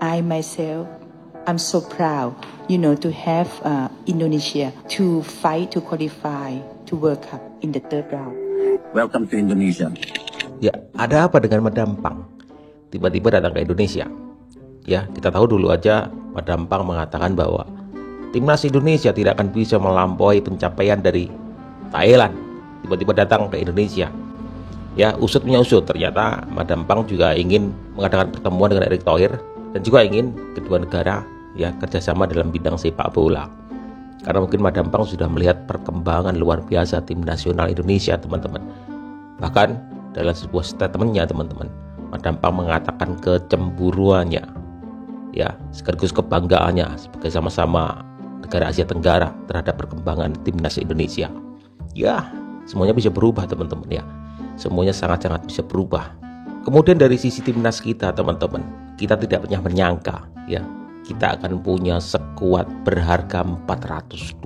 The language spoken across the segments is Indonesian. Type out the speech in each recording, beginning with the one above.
I myself, I'm so proud, to have Indonesia to fight to qualify to World Cup in the third round. Welcome to Indonesia. Ya, ada apa dengan Madam Pang? Tiba-tiba datang ke Indonesia. Ya, kita tahu dulu aja Madam Pang mengatakan bahwa timnas Indonesia tidak akan bisa melampaui pencapaian dari Thailand. Tiba-tiba datang ke Indonesia. Ya, usut punya usut. Ternyata Madam Pang juga ingin mengadakan pertemuan dengan Erick Thohir dan juga ingin kedua negara kerjasama dalam bidang sepak bola. Karena mungkin Madam Pang sudah melihat perkembangan luar biasa tim nasional Indonesia, teman-teman. Bahkan dalam sebuah statementnya, teman-teman, Madam Pang mengatakan kecemburuannya, sekaligus kebanggaannya sebagai sama-sama negara Asia Tenggara terhadap perkembangan timnas Indonesia. Ya, semuanya bisa berubah, teman-teman ya. Semuanya sangat-sangat bisa berubah. Kemudian dari sisi timnas kita, teman-teman, kita tidak pernah menyangka kita akan punya skuad berharga 426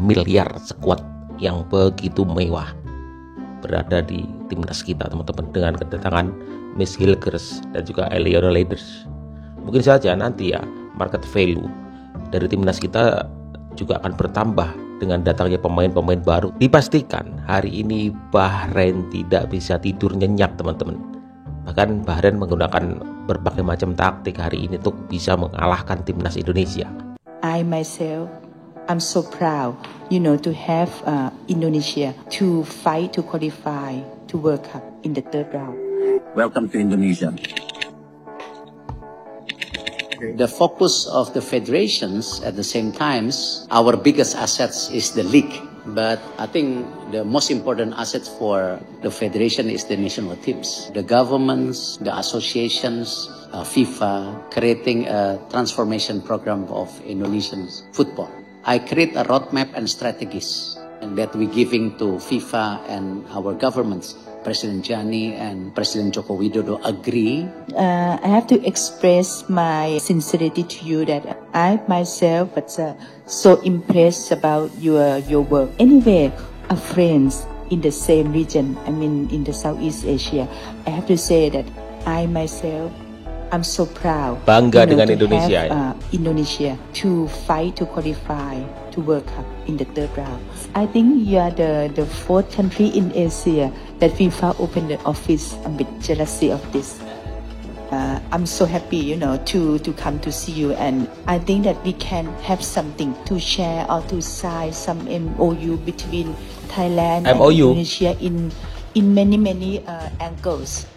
miliar, skuad yang begitu mewah berada di timnas kita, teman-teman, dengan kedatangan Miss Hilgers dan juga Eliana Leaders. Mungkin saja nanti market value dari timnas kita juga akan bertambah dengan datangnya pemain-pemain baru. Dipastikan hari ini Bahrain tidak bisa tidur nyenyak, teman-teman. Bahkan Bahrain menggunakan berbagai macam taktik hari ini untuk bisa mengalahkan timnas Indonesia. I myself, I'm so proud, to have Indonesia to fight to qualify to World Cup in the third round. Welcome to Indonesia. The focus of the federations at the same times, our biggest assets is the league. But I think the most important asset for the federation is the national teams. The governments, the associations, FIFA, creating a transformation program of Indonesian football. I create a roadmap and strategies and that we giving to FIFA and our governments. President Gianni and President Joko Widodo agree. I have to express my sincerity to you that I myself was so impressed about your work. Anyway, a friends in the same region, in the Southeast Asia, I have to say that I myself, I'm so proud. Bangga dengan to Indonesia. Have, Indonesia to fight to qualify to World Cup in the third round. I think you are the fourth country in Asia that FIFA opened the office. I'm a bit jealousy of this. I'm so happy, to come to see you, and I think that we can have something to share or to sign some MOU between Thailand and Indonesia in many angles.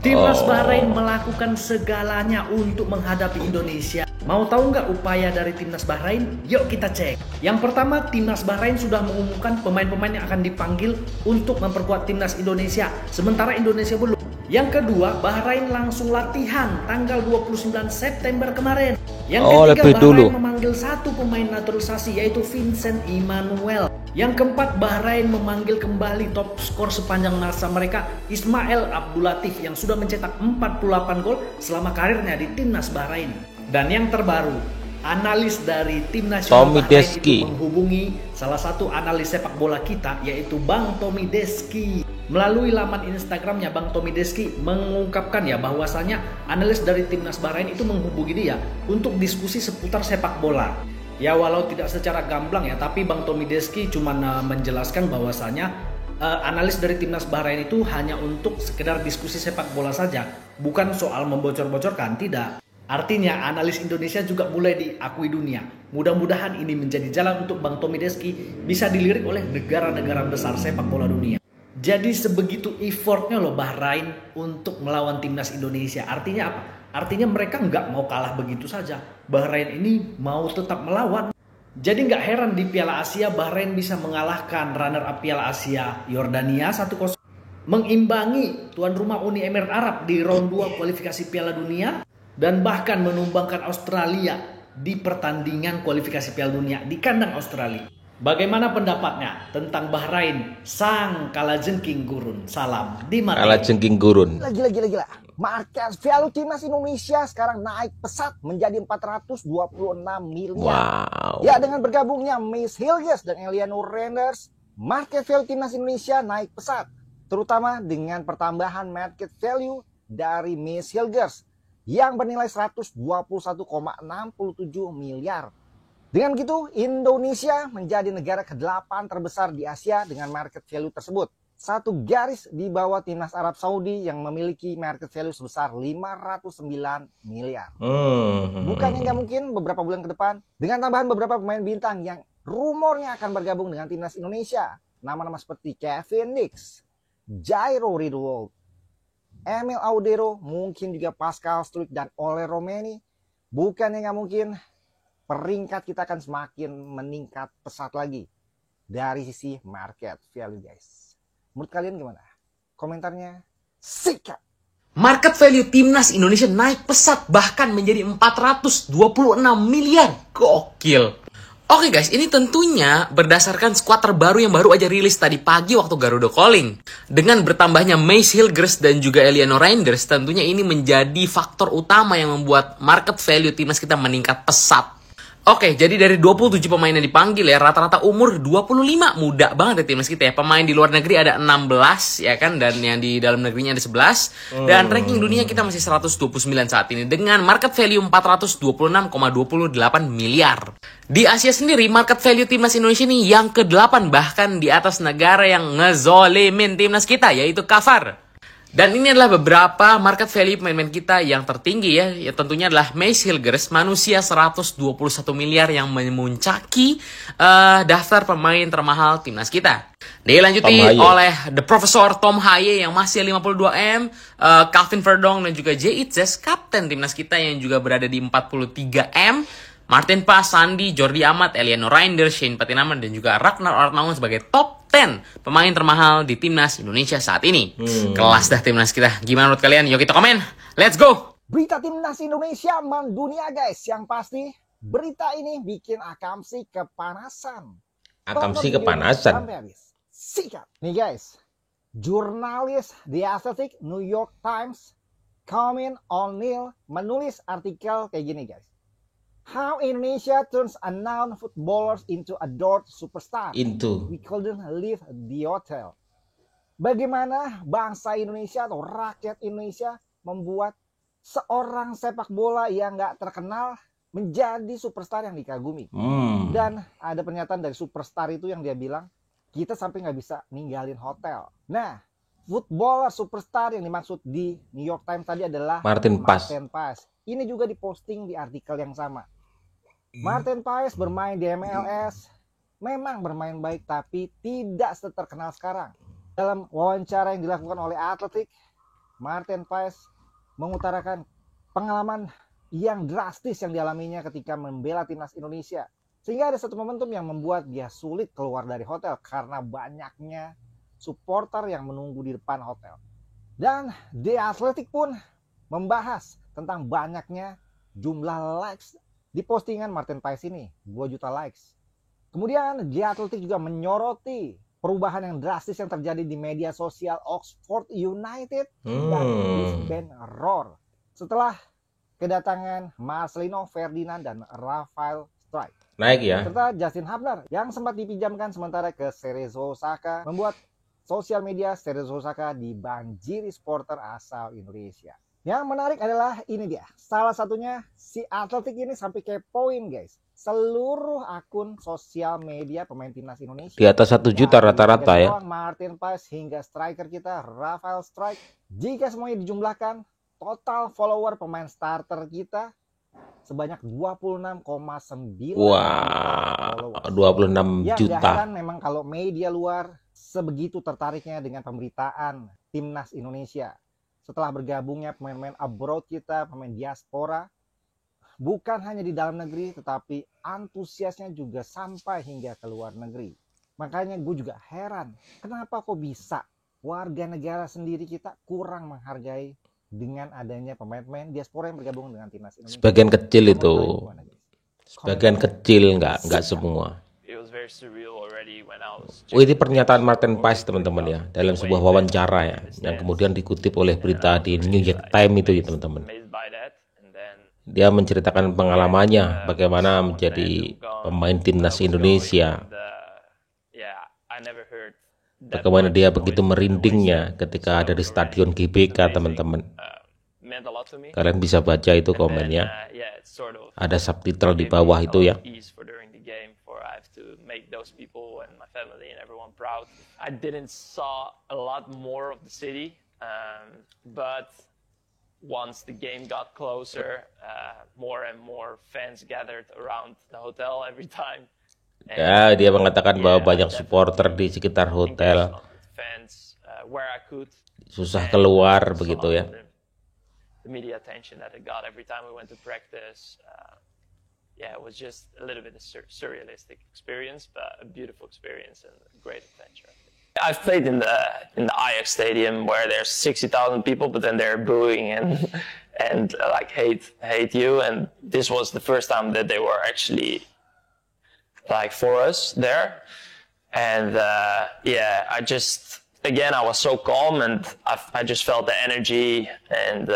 Timnas Bahrain melakukan segalanya untuk menghadapi Indonesia. Mau tahu nggak upaya dari Timnas Bahrain? Yuk kita cek. Yang pertama, Timnas Bahrain sudah mengumumkan pemain-pemain yang akan dipanggil untuk memperkuat Timnas Indonesia. Sementara Indonesia belum. Yang kedua, Bahrain langsung latihan tanggal 29 September kemarin. Yang ketiga, Bahrain memanggil satu pemain naturalisasi yaitu Vincent Emmanuel. Yang keempat, Bahrain memanggil kembali top skor sepanjang masa mereka Ismail Abdulatif yang sudah mencetak 48 gol selama karirnya di Timnas Bahrain. Dan yang terbaru, analis dari Tim Nasional Bahrain itu menghubungi salah satu analis sepak bola kita yaitu Bang Tommy Deski. Melalui laman Instagramnya, Bang Tommy Deski mengungkapkan bahwasanya analis dari Timnas Bahrain itu menghubungi dia untuk diskusi seputar sepak bola. Ya, walau tidak secara gamblang tapi Bang Tommy Deski cuma menjelaskan bahwasanya analis dari Timnas Bahrain itu hanya untuk sekedar diskusi sepak bola saja, bukan soal membocor-bocorkan, tidak. Artinya analis Indonesia juga mulai diakui dunia. Mudah-mudahan ini menjadi jalan untuk Bang Tommy Deski bisa dilirik oleh negara-negara besar sepak bola dunia. Jadi sebegitu effortnya loh Bahrain untuk melawan timnas Indonesia. Artinya apa? Artinya mereka nggak mau kalah begitu saja. Bahrain ini mau tetap melawan. Jadi nggak heran di Piala Asia Bahrain bisa mengalahkan runner-up Piala Asia Yordania 1-0. Mengimbangi tuan rumah Uni Emirat Arab di round 2 kualifikasi Piala Dunia. Dan bahkan menumbangkan Australia di pertandingan kualifikasi Piala Dunia di kandang Australia. Bagaimana pendapatnya tentang Bahrain sang kalajengking gurun? Salam di mata. Kalajengking gurun. Gila. Market value timnas Indonesia sekarang naik pesat menjadi 426 miliar. Wow. Ya, dengan bergabungnya Miss Hilgers dan Eliana Leaders, market value timnas Indonesia naik pesat, terutama dengan pertambahan market value dari Miss Hilgers. yang bernilai 121,67 miliar. Dengan begitu, Indonesia menjadi negara ke-8 terbesar di Asia dengan market value tersebut. Satu garis di bawah timnas Arab Saudi yang memiliki market value sebesar 509 miliar. Bukannya nggak mungkin beberapa bulan ke depan, dengan tambahan beberapa pemain bintang yang rumornya akan bergabung dengan timnas Indonesia. Nama-nama seperti Kevin Dix, Jairo Ridwold, Emil Audero, mungkin juga Pascal Struijk dan Ole Romeni. Bukannya nggak mungkin peringkat kita akan semakin meningkat pesat lagi dari sisi market value, guys. Menurut kalian gimana? Komentarnya sikat. Market value timnas Indonesia naik pesat bahkan menjadi 426 miliar. Gokil. Oke guys, ini tentunya berdasarkan skuad terbaru yang baru aja rilis tadi pagi waktu Garuda Calling. Dengan bertambahnya Mace Hilgers dan juga Eliano Reinders, tentunya ini menjadi faktor utama yang membuat market value timnas kita meningkat pesat. Oke, jadi dari 27 pemain yang dipanggil ya, rata-rata umur 25, muda banget ya timnas kita ya. Pemain di luar negeri ada 16 ya kan, dan yang di dalam negerinya ada 11. Dan ranking dunia kita masih 129 saat ini dengan market value 426,28 miliar. Di Asia sendiri, market value timnas Indonesia ini yang ke-8, bahkan di atas negara yang ngezolimin timnas kita, yaitu Qatar. Dan ini adalah beberapa market value pemain-pemain kita yang tertinggi ya. Ya tentunya adalah Mace Hilgers, manusia 121 miliar yang memuncaki daftar pemain termahal timnas kita. Dilanjuti oleh The Professor Tom Haye yang masih 52M, Calvin Verdong dan juga Jay Itzes, kapten timnas kita yang juga berada di 43M. Martin Pas, Sandi, Jordi Amat, Eliano Reinders, Shane Patinaman, dan juga Ragnar Ortmangun sebagai top 10 pemain termahal di timnas Indonesia saat ini. Kelas dah timnas kita. Gimana menurut kalian? Yuk kita komen. Let's go! Berita timnas Indonesia mendunia, guys. Yang pasti berita ini bikin Akamsi kepanasan. Akamsi kepanasan. Sampai habis. Sikat. Nih guys, jurnalis The Athletic, New York Times, Colin O'Neill menulis artikel kayak gini guys. How Indonesia turns unknown footballers into adored superstar. We couldn't leave the hotel. Bagaimana bangsa Indonesia atau rakyat Indonesia membuat seorang sepak bola yang nggak terkenal menjadi superstar yang dikagumi. Dan ada pernyataan dari superstar itu yang dia bilang, kita sampai nggak bisa ninggalin hotel. Nah, footballer superstar yang dimaksud di New York Times tadi adalah Martin Paes. Ini juga diposting di artikel yang sama. Martin Paes bermain di MLS, memang bermain baik tapi tidak seterkenal sekarang. Dalam wawancara yang dilakukan oleh Athletic, Martin Paes mengutarakan pengalaman yang drastis yang dialaminya ketika membela timnas Indonesia. Sehingga ada satu momentum yang membuat dia sulit keluar dari hotel karena banyaknya supporter yang menunggu di depan hotel. Dan The Athletic pun membahas tentang banyaknya jumlah likes di postingan Martin Paes ini, 2 juta likes. Kemudian The Athletic juga menyoroti perubahan yang drastis yang terjadi di media sosial Oxford United dan Lisbon Roar setelah kedatangan Marcelino Ferdinand dan Rafael Struijk. Naik ya. Serta Justin Hubner yang sempat dipinjamkan sementara ke Cerezo Osaka, membuat sosial media Cerezo Osaka dibanjiri supporter asal Indonesia. Yang menarik adalah ini dia. Salah satunya si Athletic ini sampai kepoin guys. Seluruh akun sosial media pemain timnas Indonesia. Di atas 1 juta rata-rata ya. Martin Paes hingga striker kita Rafael Struijk. Jika semuanya dijumlahkan, total follower pemain starter kita sebanyak 26,9. Wah, 26 ya, juta. Kan memang kalau media luar sebegitu tertariknya dengan pemberitaan timnas Indonesia. Setelah bergabungnya pemain-pemain abroad kita, pemain diaspora, bukan hanya di dalam negeri, tetapi antusiasnya juga sampai hingga ke luar negeri. Makanya gue juga heran, kenapa kok bisa warga negara sendiri kita kurang menghargai dengan adanya pemain-pemain diaspora yang bergabung dengan timnas Indonesia. Sebagian kecil itu, sebagian kecil, nggak semua. Ini pernyataan Martin Paes teman-teman ya, dalam sebuah wawancara ya, yang kemudian dikutip oleh berita di New York Times itu ya teman-teman. Dia menceritakan pengalamannya bagaimana menjadi pemain timnas Indonesia, bagaimana dia begitu merindingnya ketika ada di stadion GBK teman-teman. meant a lot to me. Kalian bisa baca itu And then, komennya. yeah, it's sort of Ada subtitle di gave me bawah a itu lot ya. of ease for during the game, for I have to make those people and my family and everyone proud. I didn't saw a lot more of the city, but once the game got closer, more and more fans gathered around the hotel every time. Ya, dia mengatakan bahwa Yeah, banyak I supporter di definitely sekitar hotel, engaged a lot with fans where I could. susah And keluar saw begitu ya. The media attention that it got every time we went to practice. Yeah, it was just a little bit of surrealistic experience, but a beautiful experience and a great adventure. I've played in the Ajax stadium where there's 60,000 people, but then they're booing and like hate you. And this was the first time that they were actually like for us there. And yeah, I was so calm, and I just felt the energy, and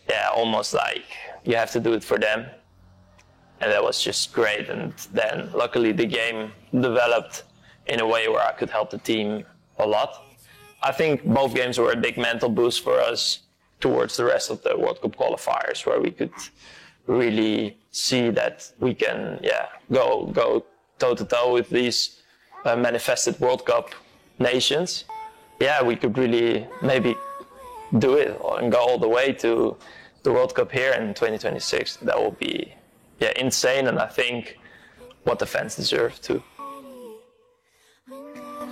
yeah, almost like you have to do it for them. And that was just great. And then luckily the game developed in a way where I could help the team a lot. I think both games were a big mental boost for us towards the rest of the World Cup qualifiers, where we could really see that we can go toe-to-toe with these manifested World Cup nations. Yeah, we could really maybe do it and go all the way to the World Cup here in 2026. That will be insane, and I think what the fans deserve too.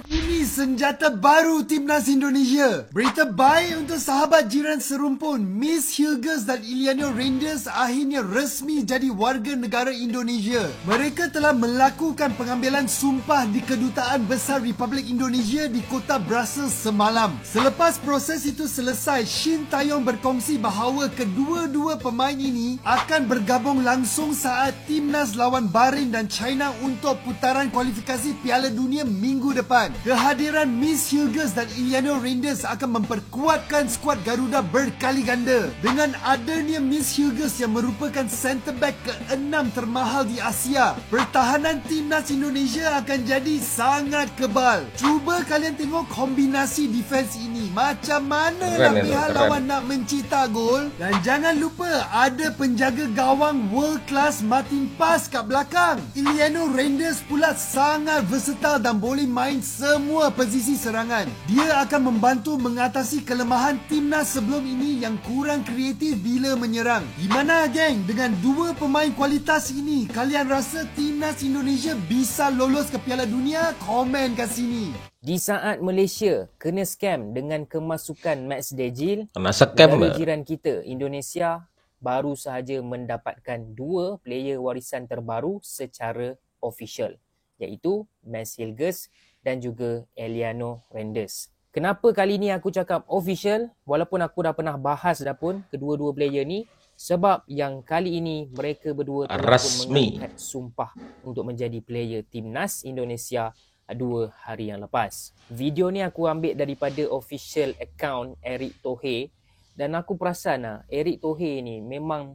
Ini senjata baru Timnas Indonesia. Berita baik untuk sahabat jiran serumpun. Miss Hilgers dan Iliano Reinders akhirnya resmi jadi warga negara Indonesia. Mereka telah melakukan pengambilan sumpah di Kedutaan Besar Republik Indonesia di kota Brussels semalam. Selepas proses itu selesai, Shin Taeyong berkongsi bahawa kedua-dua pemain ini akan bergabung langsung saat Timnas lawan Bahrain dan China untuk putaran kualifikasi Piala Dunia minggu depan. Kehadiran Miss Hilgers dan Iliano Reinders akan memperkuatkan skuad Garuda berkali ganda. Dengan adanya Miss Hilgers yang merupakan centre back ke-6 termahal di Asia, pertahanan Timnas Indonesia akan jadi sangat kebal. Cuba kalian tengok kombinasi defense ini. Macam mana lah pihak lawan nak mencipta gol. Dan jangan lupa ada penjaga gawang world class Martin Paes kat belakang. Iliano Reinders pula sangat versatile dan boleh main semua posisi serangan. Dia akan membantu mengatasi kelemahan Timnas sebelum ini yang kurang kreatif bila menyerang. Gimana geng? Dengan dua pemain kualitas ini, kalian rasa Timnas Indonesia bisa lolos ke Piala Dunia? Komen kat sini. Di saat Malaysia kena scam dengan kemasukan Max Dejil, negara jiran kita Indonesia baru sahaja mendapatkan dua player warisan terbaru secara official, iaitu Max Hilgers dan juga Iliano Reinders. Kenapa kali ni aku cakap official walaupun aku dah pernah bahas dah pun kedua-dua player ni? Sebab yang kali ini mereka berdua telah pun mengangkat sumpah untuk menjadi player Timnas Indonesia 2 hari yang lepas. Video ni aku ambil daripada official account Eric Thohir, dan aku perasan Eric Thohir ni memang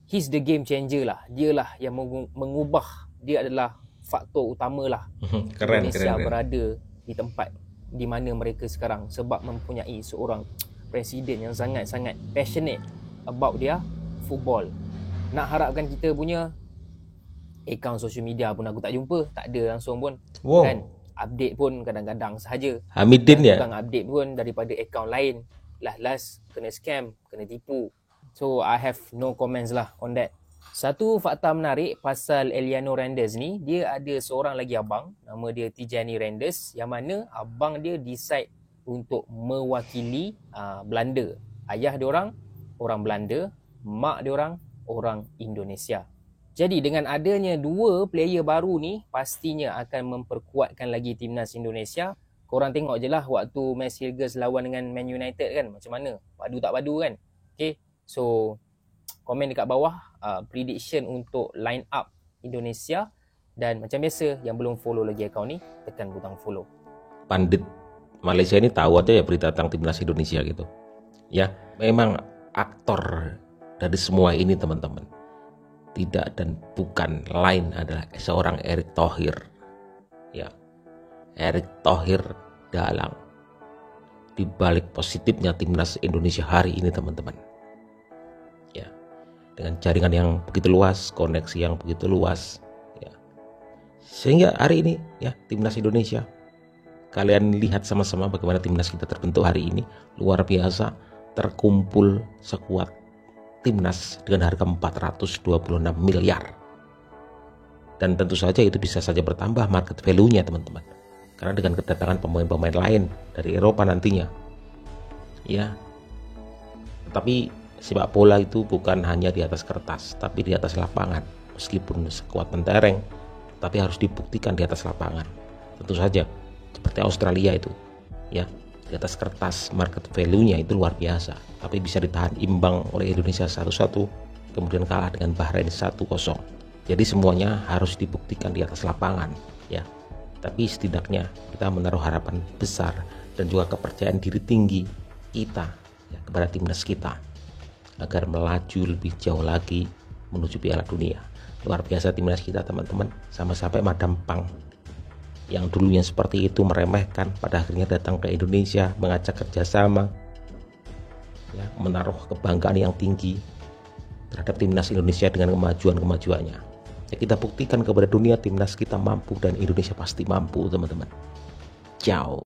he's the game changer lah. Dia lah yang mengubah, dia adalah faktor utama lah Indonesia berada di tempat di mana mereka sekarang, sebab mempunyai seorang presiden yang sangat-sangat passionate about dia football. Nak harapkan kita punya akaun social media pun aku tak jumpa, tak ada langsung pun. Kan update pun kadang-kadang sahaja. Hamidin ya. Bukan update pun daripada akaun lain. Last kena scam, kena tipu. So I have no comments lah on that. Satu fakta menarik pasal Iliano Reinders ni, dia ada seorang lagi abang, nama dia Tijani Reinders, yang mana abang dia decide untuk mewakili Belanda. Ayah dia orang Belanda, mak dia orang Indonesia. Jadi dengan adanya dua player baru ni, pastinya akan memperkuatkan lagi Timnas Indonesia. Korang tengok je lah waktu Max Hilgers lawan dengan Man United kan, macam mana, padu tak padu kan. Okay, so komen dekat bawah prediction untuk line up Indonesia, dan macam biasa yang belum follow lagi akaun ni, tekan butang follow. Pandit Malaysia ini tahu aja ya berita tentang Timnas Indonesia gitu. Ya, memang aktor dari semua ini teman-teman tidak dan bukan lain adalah seorang Eric Thohir. Ya, Eric Thohir Dalang. di balik positifnya timnas Indonesia hari ini, teman-teman. Ya, dengan jaringan yang begitu luas, koneksi yang begitu luas, ya. Sehingga hari ini ya timnas Indonesia, kalian lihat sama-sama bagaimana timnas kita terbentuk hari ini, luar biasa, terkumpul sekuat timnas dengan harga 426 miliar. Dan tentu saja itu bisa saja bertambah market value-nya, teman-teman. Karena dengan kedatangan pemain-pemain lain dari Eropa nantinya. Ya. Tetapi sepak bola itu bukan hanya di atas kertas, tapi di atas lapangan. Meskipun sekuat mentereng, tapi harus dibuktikan di atas lapangan. Tentu saja seperti Australia itu, ya, di atas kertas market value-nya itu luar biasa, tapi bisa ditahan imbang oleh Indonesia 1-1, kemudian kalah dengan Bahrain 1-0. Jadi semuanya harus dibuktikan di atas lapangan, ya. Tapi setidaknya kita menaruh harapan besar dan juga kepercayaan diri tinggi kita ya, kepada timnas kita agar melaju lebih jauh lagi menuju Piala Dunia. Luar biasa timnas kita, teman-teman. Sampai Madam Pang yang dulunya seperti itu meremehkan, pada akhirnya datang ke Indonesia, mengajak kerjasama, ya, menaruh kebanggaan yang tinggi terhadap timnas Indonesia dengan kemajuan-kemajuannya. Ya, kita buktikan kepada dunia timnas kita mampu dan Indonesia pasti mampu, teman-teman. Ciao.